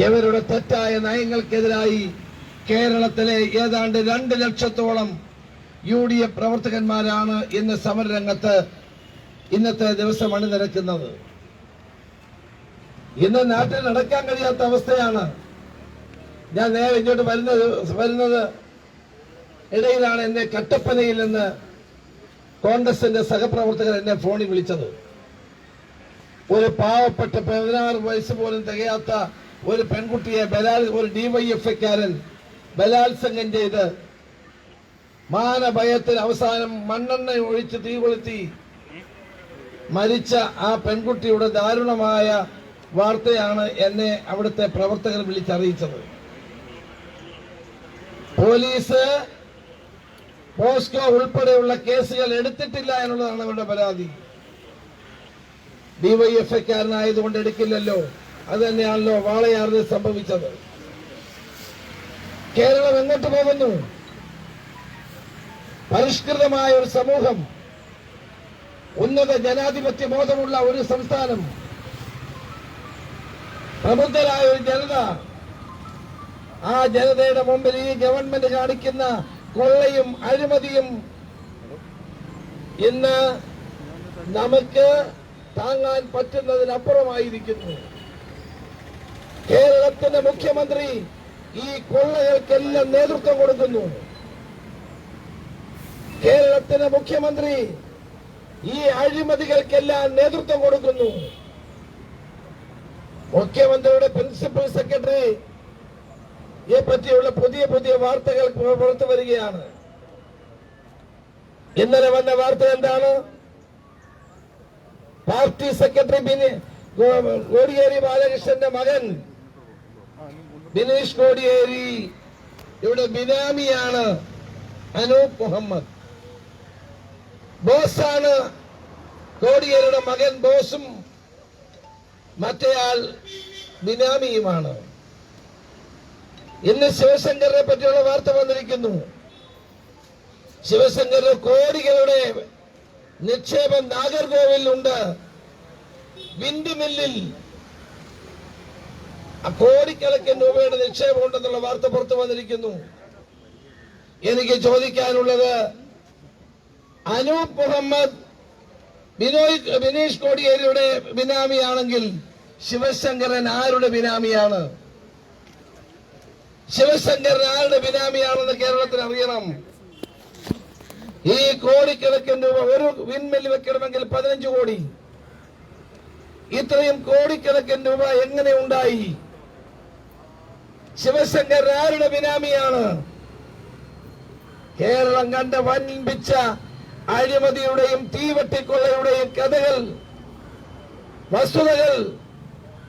ഇവരുടെ തെറ്റായ നയങ്ങൾക്കെതിരായി കേരളത്തിലെ ഏതാണ്ട് 2 ലക്ഷത്തോളം UDF പ്രവർത്തകന്മാരാണ് ഇന്ന് സമരരംഗത്ത് ഇന്നത്തെ ദിവസം അണിനിരക്കുന്നത്. ഇന്ന് നാട്ടിൽ നടക്കാൻ കഴിയാത്ത അവസ്ഥയാണ്. ഞാൻ നേരെ ഇങ്ങോട്ട് വരുന്നത് ഇടയിലാണ് എന്നെ കട്ടപ്പനയിൽ നിന്ന് കോൺഗ്രസിന്റെ സഹപ്രവർത്തകർ എന്നെ ഫോണിൽ വിളിച്ചത്. ഒരു പാവപ്പെട്ട 16 വയസ്സ് പോലും തികയാത്ത ഒരു പെൺകുട്ടിയെ ഒരു DYFക്കാരൻ ബലാത്സംഗം ചെയ്ത് മാനഭയത്തിൽ അവസാനം മണ്ണെണ്ണ ഒഴിച്ച് തീ കൊളുത്തി മരിച്ച ആ പെൺകുട്ടിയുടെ ദാരുണമായ വാർത്തയാണ് എന്നെ അവിടുത്തെ പ്രവർത്തകർ വിളിച്ചറിയിച്ചത്. പോലീസ് പോസ്കോ ഉൾപ്പെടെയുള്ള കേസുകൾ എടുത്തിട്ടില്ല എന്നുള്ളതാണ് അവരുടെ പരാതി. DYFക്കാരനായതുകൊണ്ട് എടുക്കില്ലല്ലോ. അത് തന്നെയാണല്ലോ വാളയാറിൽ സംഭവിച്ചത്. കേരളം എങ്ങോട്ട് പോകുന്നു? പരിഷ്കൃതമായ ഒരു സമൂഹം, ഉന്നത ജനാധിപത്യ ബോധമുള്ള ഒരു സംസ്ഥാനം, പ്രബുദ്ധരായ ഒരു ജനത. ആ ജനതയുടെ മുമ്പിൽ ഈ ഗവൺമെന്റ് കാണിക്കുന്ന കൊള്ളയും അഴിമതിയും ഇന്ന് നമുക്ക് താങ്ങാൻ പറ്റുന്നതിനപ്പുറമായിരിക്കുന്നു. കേരളത്തിന്റെ മുഖ്യമന്ത്രി ഈ കൊള്ളകൾക്കെല്ലാം നേതൃത്വം കൊടുക്കുന്നു. കേരളത്തിന്റെ മുഖ്യമന്ത്രി ഈ അഴിമതികൾക്കെല്ലാം നേതൃത്വം കൊടുക്കുന്നു. മുഖ്യമന്ത്രിയുടെ പ്രിൻസിപ്പൽ സെക്രട്ടറിയെ പറ്റിയുള്ള പുതിയ വാർത്തകൾ പുറത്തു വരികയാണ്. ഇന്നലെ വന്ന വാർത്ത എന്താണ്? പാർട്ടി സെക്രട്ടറി കോടിയേരി ബാലകൃഷ്ണന്റെ മകൻ ബിനീഷ് കോടിയേരി ഇവിടെ ബിനാമിയാണ് അനൂപ് മുഹമ്മദ്. ബോസാണ് കോടിയേരിയുടെ മകൻ, ബോസും മറ്റേയാൾ ബിനാമിയുമാണ്. ഇന്ന് ശിവശങ്കറിനെ പറ്റിയുള്ള വാർത്ത വന്നിരിക്കുന്നു. ശിവശങ്കറിന് കോടികളുടെ നിക്ഷേപം നാഗർകോവിലുണ്ട്. വിൻഡ് മില്ലിൽ കോടിക്കണക്കിന് രൂപയുടെ നിക്ഷേപം ഉണ്ടെന്നുള്ള വാർത്ത പുറത്തു വന്നിരിക്കുന്നു. എനിക്ക് ചോദിക്കാനുള്ളത്, അനൂപ് മുഹമ്മദ് ബിനീഷ് കോടിയേരിയുടെ ബിനാമിയാണെങ്കിൽ ശിവശങ്കരൻ ആരുടെ ബിനാമിയാണ്? ശിവശങ്കരൻ ആരുടെ ബിനാമിയാണെന്ന് കേരളത്തിന് അറിയണം. ഈ കോടിക്കണക്കിന് രൂപ ഒരു വിൻമിൽ വെക്കണമെങ്കിൽ 15 കോടി. ഇത്രയും കോടിക്കണക്കിന് രൂപ എങ്ങനെ ഉണ്ടായി? ശിവശങ്കർ ആരുടെ ബിനാമിയാണ്? കേരളം കണ്ട വൻപിച്ച അഴിമതിയുടെയും തീവട്ടിക്കൊള്ളയുടെയും കഥകൾ, വസ്തുതകൾ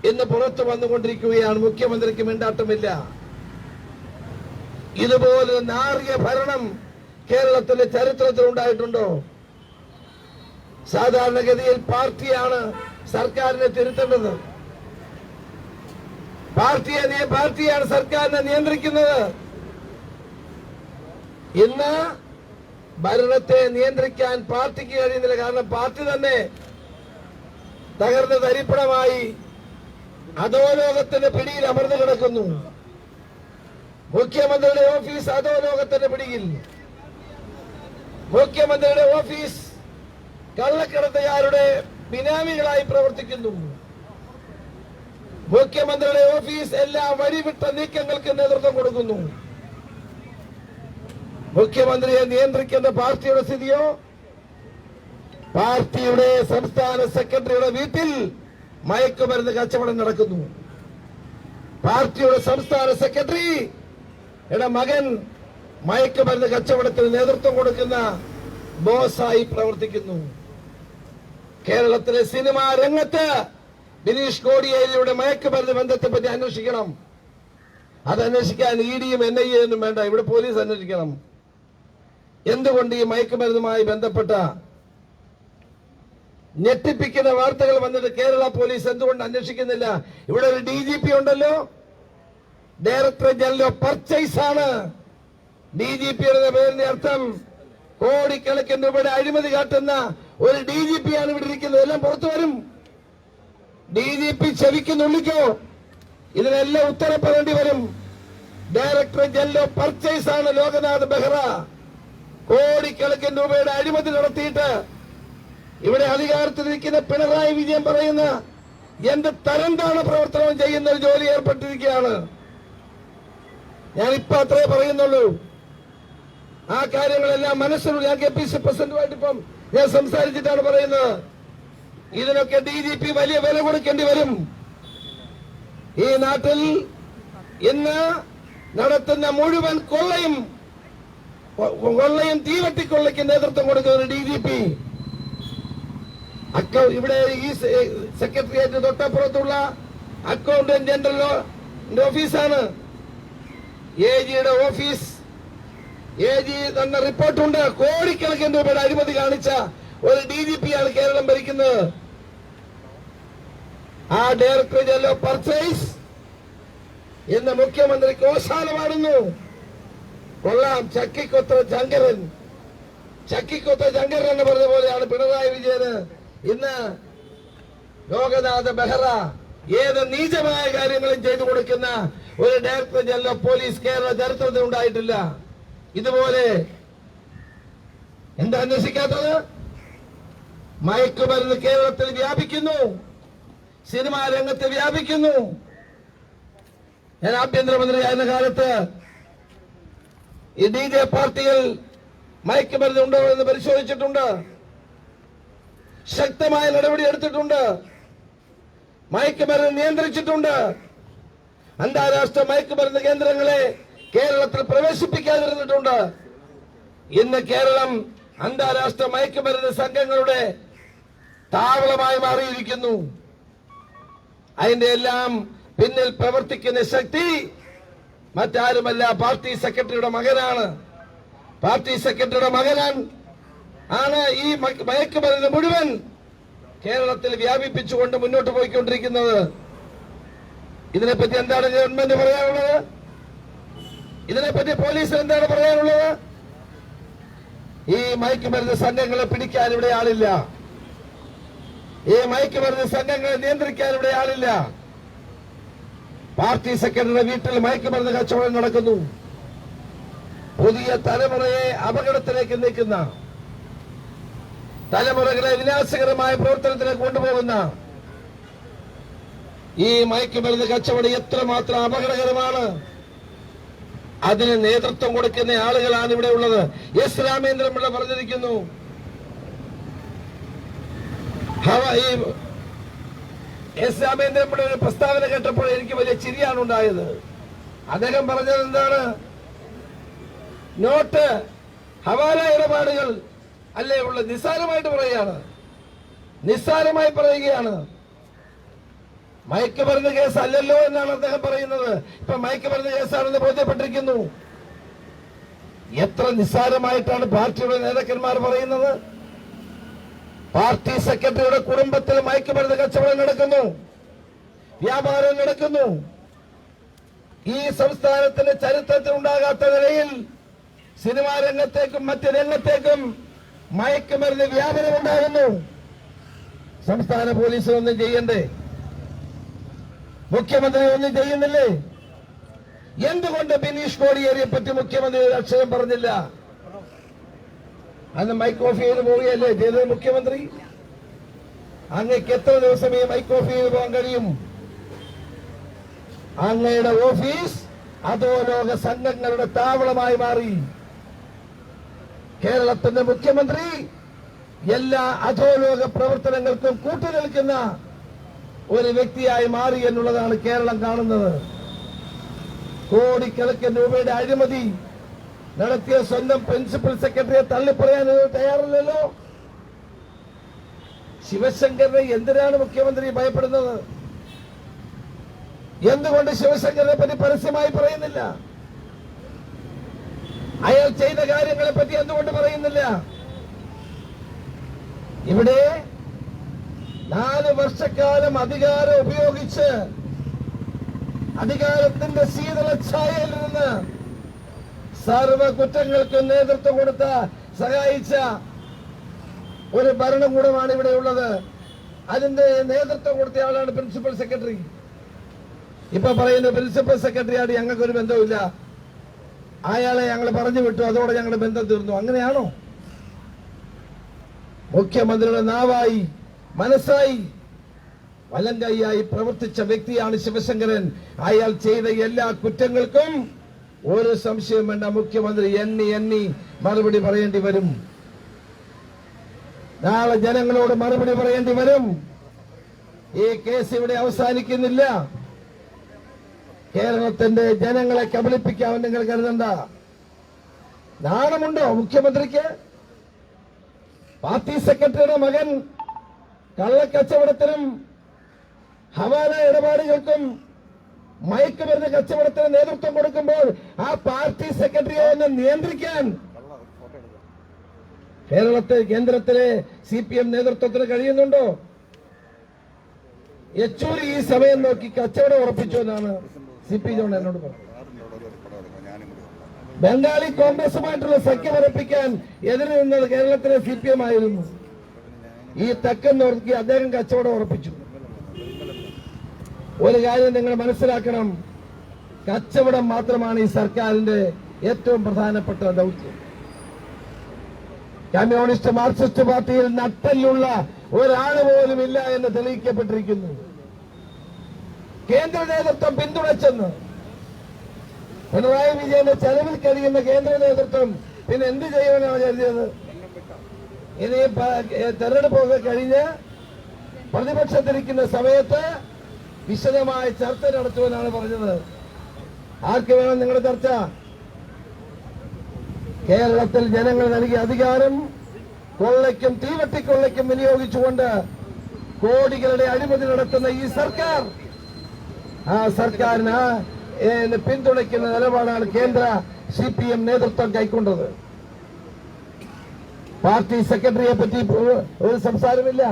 ഇന്ന് പുറത്തു വന്നുകൊണ്ടിരിക്കുകയാണ്. മുഖ്യമന്ത്രിക്ക് മിണ്ടാട്ടമില്ല. ഇതുപോലെ നാറിയ ഭരണം കേരളത്തിന്റെ ചരിത്രത്തിൽ ഉണ്ടായിട്ടുണ്ടോ? സാധാരണഗതിയിൽ പാർട്ടിയാണ് സർക്കാരിനെ തിരുത്തേണ്ടത്. പാർട്ടിയാണ് സർക്കാരിനെ നിയന്ത്രിക്കുന്നത്. ഇന്ന് ഭരണത്തെ നിയന്ത്രിക്കാൻ പാർട്ടിക്ക് കഴിയുന്നില്ല. കാരണം പാർട്ടി തന്നെ തകർന്ന തരിപ്പണമായി അധോലോകത്തിന്റെ പിടിയിൽ അമർന്നു കിടക്കുന്നു. മുഖ്യമന്ത്രിയുടെ ഓഫീസ് അധോലോകത്തിന്റെ പിടിയിൽ. മുഖ്യമന്ത്രിയുടെ ഓഫീസ് കള്ളക്കടത്തുകാരുടെ ബിനാമികളായി പ്രവർത്തിക്കുന്നു. മുഖ്യമന്ത്രിയുടെ ഓഫീസ് എല്ലാ വഴിവിട്ട നീക്കങ്ങൾക്ക് നേതൃത്വം കൊടുക്കുന്നു. മുഖ്യമന്ത്രിയെ നിയന്ത്രിക്കുന്ന പാർട്ടിയുടെ സ്ഥിതിയോ? പാർട്ടിയുടെ സംസ്ഥാന സെക്രട്ടറിയുടെ വീട്ടിൽ മയക്കുമരുന്ന് കച്ചവടം നടക്കുന്നു. പാർട്ടിയുടെ സംസ്ഥാന സെക്രട്ടറിയുടെ മകൻ മയക്കുമരുന്ന് കച്ചവടത്തിന് നേതൃത്വം കൊടുക്കുന്ന ബോസായി പ്രവർത്തിക്കുന്നു. കേരളത്തിലെ സിനിമാ രംഗത്ത് ബിനീഷ് കോടിയേരിയുടെ മയക്കുമരുന്ന് ബന്ധത്തെപ്പറ്റി അന്വേഷിക്കണം. അതന്വേഷിക്കാൻ EDയും NIA ഒന്നും വേണ്ട, ഇവിടെ പോലീസ് അന്വേഷിക്കണം. എന്തുകൊണ്ട് ഈ മയക്കുമരുന്നുമായി ബന്ധപ്പെട്ട ഞെട്ടിപ്പിക്കുന്ന വാർത്തകൾ വന്നിട്ട് കേരള പോലീസ് എന്തുകൊണ്ട് അന്വേഷിക്കുന്നില്ല? ഇവിടെ ഒരു DGP ഉണ്ടല്ലോ, ഡയറക്ടർ ജനറൽ ഓഫ് പർച്ചേസ് ആണ്. DGPയുടെ പേരിന്റെ അർത്ഥം കോടിക്കണക്കിന് രൂപയുടെ അഴിമതി കാട്ടുന്ന ഒരു DGP ആണ് ഇവിടെ ഇരിക്കുന്നത്. എല്ലാം പുറത്തു വരും. DGP ചെവിക്ക് നുള്ളിക്കോ. ഇതിനെല്ലാം ഉത്തരം പറയേണ്ടി വരും. ഡയറക്ടർ ജനറൽ ഓഫ് പർച്ചേസ് ആണ് ലോകനാഥ് ബെഹ്റ. കോടിക്കണക്കിന് രൂപയുടെ അഴിമതി നടത്തിയിട്ട് ഇവിടെ അധികാരത്തിലിരിക്കുന്ന പിണറായി വിജയൻ പറയുന്ന എന്ത് തരംതാണ പ്രവർത്തനം ചെയ്യുന്ന ഒരു ജോലി ഏർപ്പെട്ടിരിക്കുകയാണ്. ഞാനിപ്പോ അത്രേ പറയുന്നുള്ളൂ. ആ കാര്യങ്ങളെല്ലാം മനസ്സിലുള്ള ഞാൻ KPC പ്രസിഡന്റുമായിട്ട് ഇപ്പം ഞാൻ സംസാരിച്ചിട്ടാണ് പറയുന്നത്. ഇതിനൊക്കെ DGP വലിയ വില കൊടുക്കേണ്ടി വരും. ഈ നാട്ടിൽ ഇന്ന് നടത്തുന്ന മുഴുവൻ കൊള്ളയും തീവട്ടിക്കൊള്ളയ്ക്ക് നേതൃത്വം കൊടുക്കുന്ന DGP ഇവിടെ ഈ സെക്രട്ടേറിയറ്റ് തൊട്ടപ്പുറത്തുള്ള അക്കൗണ്ടന്റ് ജനറലിന്റെ ഓഫീസാണ്. AGയുടെ ഓഫീസ്. AG തന്ന റിപ്പോർട്ടുണ്ട്. കോടിക്കണക്കിന് രൂപയുടെ അഴിമതി കാണിച്ച ഒരു DGP ആണ് കേരളം ഭരിക്കുന്നത്. ആ ഡയറക്ടർ ജനറൽ ഓഫ് പർച്ചേസ് ഇന്ന് മുഖ്യമന്ത്രിക്ക് ഓശാല പാടുന്നു. കൊള്ളാം, ചക്കിക്കൊത്ത ശങ്കരൻ എന്ന് പറഞ്ഞ പോലെയാണ് പിണറായി വിജയന് ഇന്ന് ലോകനാഥ ബെഹ്റ ഏത് നീചമായ കാര്യങ്ങളും ചെയ്തു കൊടുക്കുന്ന ഒരു director general of police Kerala ചരിത്രത്തിൽ ഉണ്ടായിട്ടില്ല. ഇതുപോലെ എന്താ അന്വേഷിക്കാത്തത്? മയക്കുമരുന്ന് കേരളത്തിൽ വ്യാപിക്കുന്നു, സിനിമാ രംഗത്ത് വ്യാപിക്കുന്നു. ഞാൻ ആഭ്യന്തരമന്ത്രിയായിരുന്ന കാലത്ത് ഈ DJ പാർട്ടികൾ മയക്കുമരുന്ന് ഉണ്ടോ എന്ന് പരിശോധിച്ചിട്ടുണ്ട്. ശക്തമായ നടപടി എടുത്തിട്ടുണ്ട്. മയക്കുമരുന്ന് നിയന്ത്രിച്ചിട്ടുണ്ട്. അന്താരാഷ്ട്ര മയക്കുമരുന്ന് കേന്ദ്രങ്ങളെ കേരളത്തിൽ പ്രവേശിപ്പിക്കാതിരുന്നിട്ടുണ്ട്. ഇന്ന് കേരളം അന്താരാഷ്ട്ര മയക്കുമരുന്ന് സംഘങ്ങളുടെ താവളമായി മാറിയിരിക്കുന്നു. അതിന്റെ എല്ലാം പിന്നിൽ പ്രവർത്തിക്കുന്ന ശക്തി മറ്റാരുമല്ല, പാർട്ടി സെക്രട്ടറിയുടെ മകനാണ്. പാർട്ടി സെക്രട്ടറിയുടെ ആണ് ഈ മയക്കുമരുന്ന് മുഴുവൻ കേരളത്തിൽ വ്യാപിപ്പിച്ചുകൊണ്ട് മുന്നോട്ട് പോയിക്കൊണ്ടിരിക്കുന്നത്. ഇതിനെപ്പറ്റി എന്താണ് ഗവൺമെന്റ് പറയാനുള്ളത്? ഇതിനെപ്പറ്റി പോലീസിന് എന്താണ് പറയാനുള്ളത്? ഈ മയക്കുമരുന്ന് സംഘങ്ങളെ പിടിക്കാൻ ഇവിടെ ആളില്ല. ഈ മയക്കുമരുന്ന് സംഘങ്ങളെ നിയന്ത്രിക്കാൻ ഇവിടെ ആളില്ല. പാർട്ടി സെക്രട്ടറിയുടെ വീട്ടിൽ മയക്കുമരുന്ന് കച്ചവടം നടക്കുന്നു. പുതിയ തലമുറയെ അപകടത്തിലേക്ക് നീക്കുന്ന, തലമുറകളെ വിനാശകരമായ പ്രവർത്തനത്തിലേക്ക് കൊണ്ടുപോകുന്ന ഈ മയക്കുമരുന്ന് കച്ചവടം എത്രമാത്രം അപകടകരമാണ്. അതിന് നേതൃത്വം കൊടുക്കുന്ന ആളുകളാണ് ഇവിടെ ഉള്ളത്. എസ് രാമേന്ദ്രൻപിള്ള പറഞ്ഞിരിക്കുന്നു. എസ് രാമേന്ദ്രൻപിള്ള ഒരു പ്രസ്താവന കേട്ടപ്പോൾ എനിക്ക് വലിയ ചിരിയാണ് ഉണ്ടായത്. അദ്ദേഹം പറഞ്ഞത് എന്താണ്? നോട്ട് ഹവാല ഇടപാടുകൾ അല്ലേ ഉള്ള നിസ്സാരമായിട്ട് പറയുകയാണ്. മയക്കുമരുന്ന് കേസ് അല്ലല്ലോ എന്നാണ് അദ്ദേഹം പറയുന്നത്. ഇപ്പൊ മയക്കുമരുന്ന് കേസാണെന്ന് ബോധ്യപ്പെട്ടിരിക്കുന്നു. എത്ര നിസ്സാരമായിട്ടാണ് പാർട്ടിയുടെ നേതാക്കന്മാർ പറയുന്നത്. പാർട്ടി സെക്രട്ടറിയുടെ കുടുംബത്തിൽ മയക്കുമരുന്ന് കച്ചവടം നടക്കുന്നു, വ്യാപാരം നടക്കുന്നു. ഈ സംസ്ഥാനത്തിന്റെ ചരിത്രത്തിൽ ഉണ്ടാകാത്ത നിലയിൽ സിനിമാ രംഗത്തേക്കും മറ്റ് രംഗത്തേക്കും മയക്കുമരുന്ന് വ്യാപനം ഉണ്ടാകുന്നു. സംസ്ഥാന പോലീസ് ഒന്നും ചെയ്യണ്ടേ? മുഖ്യമന്ത്രി ഒന്നും ചെയ്യുന്നില്ലേ? എന്തുകൊണ്ട് ബിനീഷ് കോടിയേരിയെ പറ്റി മുഖ്യമന്ത്രി ഒരു അക്ഷരം പറഞ്ഞില്ല? അന്ന് മൈക്ക് ഓഫ് ചെയ്ത് പോവുകയല്ലേ ചെയ്തത് മുഖ്യമന്ത്രി? അങ്ങക്ക് എത്ര ദിവസം ഈ മൈക്ക് ഓഫ് ചെയ്ത് പോകാൻ കഴിയും? അങ്ങയുടെ ഓഫീസ് അധോലോക സംഘങ്ങളുടെ താവളമായി മാറി. കേരളത്തിന്റെ മുഖ്യമന്ത്രി എല്ലാ അധോലോക പ്രവർത്തനങ്ങൾക്കും കൂട്ടുനിൽക്കുന്ന ഒരു വ്യക്തിയായി മാറി എന്നുള്ളതാണ് കേരളം കാണുന്നത്. കോടിക്കണക്കിന് രൂപയുടെ അഴിമതി നടത്തിയ സ്വന്തം പ്രിൻസിപ്പൽ സെക്രട്ടറിയെ തള്ളിപ്പറയാൻ തയ്യാറല്ലല്ലോ. ശിവശങ്കറിനെ എന്തിനാണ് മുഖ്യമന്ത്രി ഭയപ്പെടുന്നത്? എന്തുകൊണ്ട് ശിവശങ്കറിനെ പറ്റി പരസ്യമായി പറയുന്നില്ല? അയാൾ ചെയ്ത കാര്യങ്ങളെ പറ്റി എന്തുകൊണ്ട് പറയുന്നില്ല? ഇവിടെ 4 വർഷക്കാലം അധികാരം ഉപയോഗിച്ച് അധികാരത്തിന്റെ ശീതളഛായയിൽ നിന്ന് സർവ കുറ്റങ്ങൾക്കും നേതൃത്വം കൊടുത്ത സഹായിച്ച ഒരു ഭരണകൂടമാണ് ഇവിടെ ഉള്ളത്. അതിന്റെ നേതൃത്വം കൊടുത്ത ആളാണ് പ്രിൻസിപ്പൽ സെക്രട്ടറി. ഇപ്പൊ പറയുന്ന പ്രിൻസിപ്പൽ സെക്രട്ടറിയായിട്ട് ഞങ്ങൾക്കൊരു ബന്ധവുമില്ല, അയാളെ ഞങ്ങൾ പറഞ്ഞു വിട്ടു, അതോടെ ഞങ്ങളുടെ ബന്ധം തീർന്നു. അങ്ങനെയാണോ? മുഖ്യമന്ത്രിയുടെ നാവായി, മനസ്സായി, വലങ്കൈയായി പ്രവർത്തിച്ച വ്യക്തിയാണ് ശിവശങ്കരൻ. അയാൾ ചെയ്ത എല്ലാ കുറ്റങ്ങൾക്കും ഒരു സംശയം വേണ്ട, മുഖ്യമന്ത്രി എണ്ണി എണ്ണി മറുപടി പറയേണ്ടി വരും. നാളെ ജനങ്ങളോട് മറുപടി പറയേണ്ടി വരും. ഈ കേസ് ഇവിടെ അവസാനിക്കുന്നില്ല. കേരളത്തിന്റെ ജനങ്ങളെ കബളിപ്പിക്കാൻ നിങ്ങൾ കരുതണ്ട. നാണമുണ്ടോ മുഖ്യമന്ത്രിക്ക്? പാർട്ടി സെക്രട്ടറിയുടെ മകൻ കള്ളക്കച്ചവടത്തിനും ഹവാല ഇടപാടുകൾക്കും മയക്കുമരുന്ന് കച്ചവടത്തിന് നേതൃത്വം കൊടുക്കുമ്പോൾ ആ പാർട്ടി സെക്രട്ടറിയെ ഒന്ന് നിയന്ത്രിക്കാൻ കേന്ദ്രത്തിലെ CPM നേതൃത്വത്തിന് കഴിയുന്നുണ്ടോ? യെച്ചൂരി ഈ സമയം നോക്കി കച്ചവടം ഉറപ്പിച്ചു എന്നാണ് CP ജോൺ എന്നോട് പറഞ്ഞത്. ബംഗാളി കോൺഗ്രസുമായിട്ടുള്ള സഖ്യം ഉറപ്പിക്കാൻ എതിര് നിന്നത് കേരളത്തിലെ CPM ആയിരുന്നു. ഈ തെക്കൻ നോക്കി അദ്ദേഹം കച്ചവടം ഉറപ്പിച്ചു. ഒരു കാര്യം നിങ്ങൾ മനസ്സിലാക്കണം, കച്ചവടം മാത്രമാണ് ഈ സർക്കാരിന്റെ ഏറ്റവും പ്രധാനപ്പെട്ട ദൗത്യം. കമ്മ്യൂണിസ്റ്റ് മാർക്സിസ്റ്റ് പാർട്ടിയിൽ നട്ടലുള്ള ഒരാൾ പോലും ഇല്ല എന്ന് തെളിയിക്കപ്പെട്ടിരിക്കുന്നു. കേന്ദ്ര നേതൃത്വം പിന്തുണച്ചെന്ന് പിണറായി വിജയന്റെ ചെലവിൽ കഴിയുന്ന കേന്ദ്ര നേതൃത്വം പിന്നെ എന്ത് ചെയ്യാനാണ് കരുതിയത്? ഇനി തെരഞ്ഞെടുപ്പൊക്കെ കഴിഞ്ഞ് പ്രതിപക്ഷത്തിരിക്കുന്ന സമയത്ത് വിശദമായ ചർച്ച നടത്തുവാനാണ് പറഞ്ഞത്. ആർക്ക് വേണം നിങ്ങളുടെ ചർച്ച? കേരളത്തിൽ ജനങ്ങൾ നൽകിയ അധികാരം കൊള്ളയ്ക്കും തീവട്ടിക്കൊള്ളയ്ക്കും വിനിയോഗിച്ചുകൊണ്ട് കോടികളുടെ അഴിമതി നടത്തുന്ന ഈ സർക്കാർ, ആ സർക്കാരിന് പിന്തുണയ്ക്കുന്ന നിലപാടാണ് കേന്ദ്ര CPM നേതൃത്വം കൈക്കൊണ്ടത്. പാർട്ടി സെക്രട്ടറിയെ പറ്റി ഒരു സംസാരമില്ല.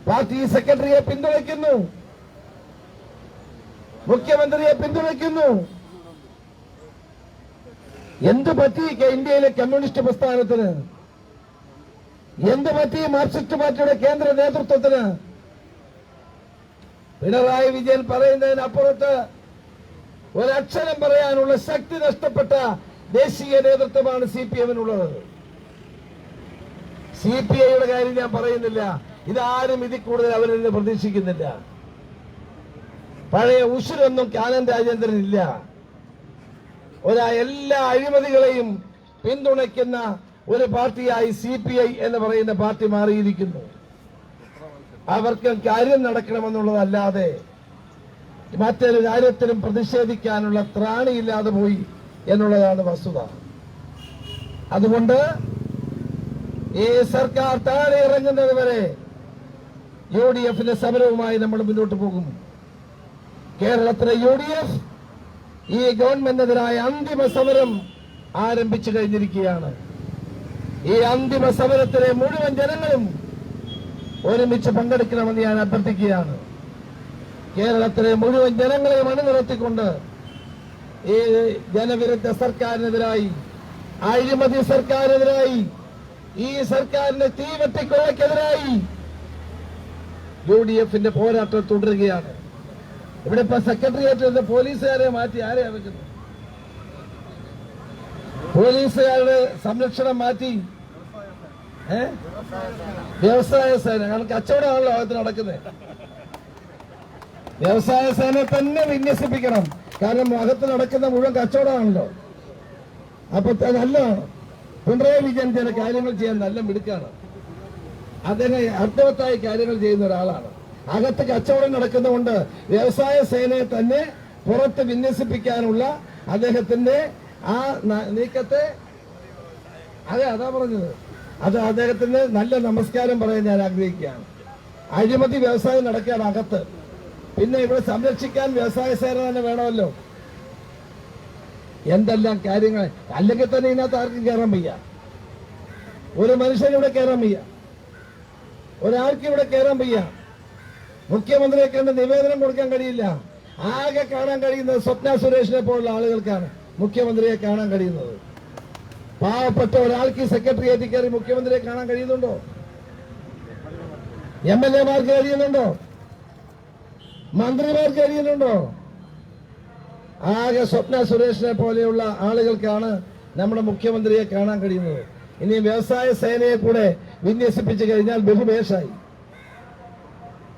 പാർട്ടി സെക്രട്ടറിയെ പിന്തുണയ്ക്കുന്നു, മുഖ്യമന്ത്രിയെ പിന്തുണയ്ക്കുന്നു. എന്ത് പറ്റി ഇന്ത്യയിലെ കമ്മ്യൂണിസ്റ്റ് പ്രസ്ഥാനത്തിന്? എന്ത് പറ്റി മാർക്സിസ്റ്റ് പാർട്ടിയുടെ കേന്ദ്ര നേതൃത്വത്തിന്? പിണറായി വിജയൻ പറയുന്നതിനപ്പുറത്ത് ഒരക്ഷരം പറയാനുള്ള ശക്തി നഷ്ടപ്പെട്ട ദേശീയ നേതൃത്വമാണ് CPM-നുള്ളത്. CPI-യുടെ കാര്യം ഞാൻ പറയുന്നില്ല, ഇതാരും ഇതിൽ കൂടുതൽ അവരിൽ നിന്ന് പ്രതീക്ഷിക്കുന്നില്ല. പഴയ ഉശിരൊന്നും കാനൻ രാജേന്ദ്രൻ ഇല്ല. എല്ലാ അഴിമതികളെയും പിന്തുണയ്ക്കുന്ന ഒരു പാർട്ടിയായി CPI എന്ന് പറയുന്ന പാർട്ടി മാറിയിരിക്കുന്നു. അവർക്ക് കാര്യം നടക്കണമെന്നുള്ളതല്ലാതെ മറ്റൊരു കാര്യത്തിലും പ്രതിഷേധിക്കാനുള്ള ത്രാണിയില്ലാതെ പോയി എന്നുള്ളതാണ് വസ്തുത. അതുകൊണ്ട് ഈ സർക്കാർ താഴെ ഇറങ്ങുന്നത് വരെ UDF-ന്റെ സമരവുമായി നമ്മൾ മുന്നോട്ട് പോകും. കേരളത്തിലെ UDF ഈ ഗവൺമെന്റിനെതിരായ അന്തിമ സമരം ആരംഭിച്ചു കഴിഞ്ഞിരിക്കുകയാണ്. ഈ അന്തിമ സമരത്തിലെ മുഴുവൻ ജനങ്ങളും ഒരുമിച്ച് പങ്കെടുക്കണമെന്ന് ഞാൻ അഭ്യർത്ഥിക്കുകയാണ്. കേരളത്തിലെ മുഴുവൻ ജനങ്ങളെയും അണിനിരത്തിക്കൊണ്ട് ഈ ജനവിരുദ്ധ സർക്കാരിനെതിരായി, അഴിമതി സർക്കാരിനെതിരായി, ഈ സർക്കാരിന്റെ തീവെട്ടിക്കൊള്ളയ്ക്കെതിരായി UDF-ന്റെ പോരാട്ടം തുടരുകയാണ്. ഇവിടെ ഇപ്പൊ സെക്രട്ടേറിയറ്റിൽ പോലീസുകാരെ മാറ്റി ആരെയാ വെക്കുന്നത്? പോലീസുകാരുടെ സംരക്ഷണം മാറ്റി വ്യവസായ സേന. കാരണം കച്ചവടമാണല്ലോ അകത്ത് നടക്കുന്നത്. വ്യവസായ സേനയെ തന്നെ വിന്യസിപ്പിക്കണം. കാരണം അകത്ത് നടക്കുന്ന മുഴുവൻ കച്ചവടമാണല്ലോ. അപ്പൊ നല്ലതാണ്. പിണറായി വിജയൻ ചില കാര്യങ്ങൾ ചെയ്യാൻ നല്ല മിടുക്കാണ്. അദ്ദേഹം അർത്ഥവത്തായ കാര്യങ്ങൾ ചെയ്യുന്ന ഒരാളാണ്. അകത്ത് കച്ചവടം നടക്കുന്നതുകൊണ്ട് വ്യവസായ സേനയെ തന്നെ പുറത്ത് വിന്യസിപ്പിക്കാനുള്ള അദ്ദേഹത്തിന്റെ ആ നീക്കത്തെ അതാ പറഞ്ഞത്. അത് അദ്ദേഹത്തിന് നല്ല നമസ്കാരം പറയാൻ ഞാൻ ആഗ്രഹിക്കുകയാണ്. അഴിമതി വ്യവസായം നടക്കുകയാണ് അകത്ത്. പിന്നെ ഇവിടെ സംരക്ഷിക്കാൻ വ്യവസായ സേന തന്നെ വേണമല്ലോ. എന്തെല്ലാം കാര്യങ്ങൾ. അല്ലെങ്കിൽ തന്നെ ഇതിനകത്ത് ആർക്കും കയറാൻ വയ്യ. ഒരു മനുഷ്യനിവിടെ കയറാൻ വയ്യ. ഒരാൾക്കും ഇവിടെ കയറാൻ വയ്യ. മുഖ്യമന്ത്രിയെ കണ്ട് നിവേദനം കൊടുക്കാൻ കഴിയില്ല. ആകെ കാണാൻ കഴിയുന്നത് സ്വപ്ന സുരേഷിനെ പോലുള്ള ആളുകൾക്കാണ് മുഖ്യമന്ത്രിയെ കാണാൻ കഴിയുന്നത്. പാവപ്പെട്ട ഒരാൾക്ക് സെക്രട്ടേറിയറ്റിൽ കയറി മുഖ്യമന്ത്രിയെ കാണാൻ കഴിയുന്നുണ്ടോ? MLA-മാർക്ക് കഴിയുന്നുണ്ടോ? മന്ത്രിമാർക്ക് കഴിയുന്നുണ്ടോ? ആകെ സ്വപ്ന സുരേഷിനെ പോലെയുള്ള ആളുകൾക്കാണ് നമ്മുടെ മുഖ്യമന്ത്രിയെ കാണാൻ കഴിയുന്നത്. ഇനി വ്യവസായ സേനയെ കൂടെ വിന്യസിപ്പിച്ചു കഴിഞ്ഞാൽ ബഹുഭേഷായി.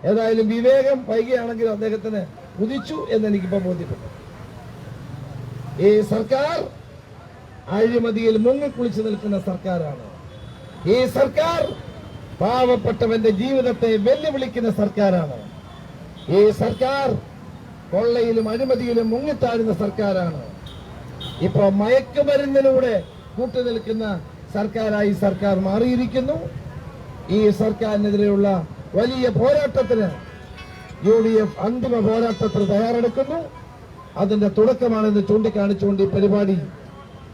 ഏതായാലും വിവേകം വൈകിയാണെങ്കിലും അദ്ദേഹത്തിന് ഉദിച്ചു എന്ന് എനിക്കിപ്പോ ബോധ്യപ്പെട്ടു. ഈ സർക്കാർ അഴിമതിയിൽ മുങ്ങിക്കുളിച്ചു നിൽക്കുന്ന സർക്കാരാണ്. ഈ സർക്കാർ പാവപ്പെട്ടവന്റെ ജീവിതത്തെ വെല്ലുവിളിക്കുന്ന സർക്കാരാണ്. ഈ സർക്കാർ കൊള്ളയിലും അഴിമതിയിലും മുങ്ങിത്താഴുന്ന സർക്കാരാണ്. ഇപ്പൊ മയക്കുമരുന്നിലൂടെ കൂട്ടുനിൽക്കുന്ന സർക്കാരായി സർക്കാർ മാറിയിരിക്കുന്നു. ഈ സർക്കാരിനെതിരെയുള്ള വലിയ പോരാട്ടത്തിന് UDF അന്തിമ പോരാട്ടത്തിന് തയ്യാറെടുക്കുന്നു. അതിന്റെ തുടക്കമാണെന്ന് ചൂണ്ടിക്കാണിച്ചുകൊണ്ട് ഈ പരിപാടി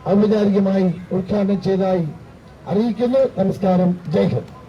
ഔപചാരികമായി ഉദ്ഘാടനം ചെയ്തതായി അറിയിക്കുന്നു. നമസ്കാരം. ജയ് ഹിന്ദ്.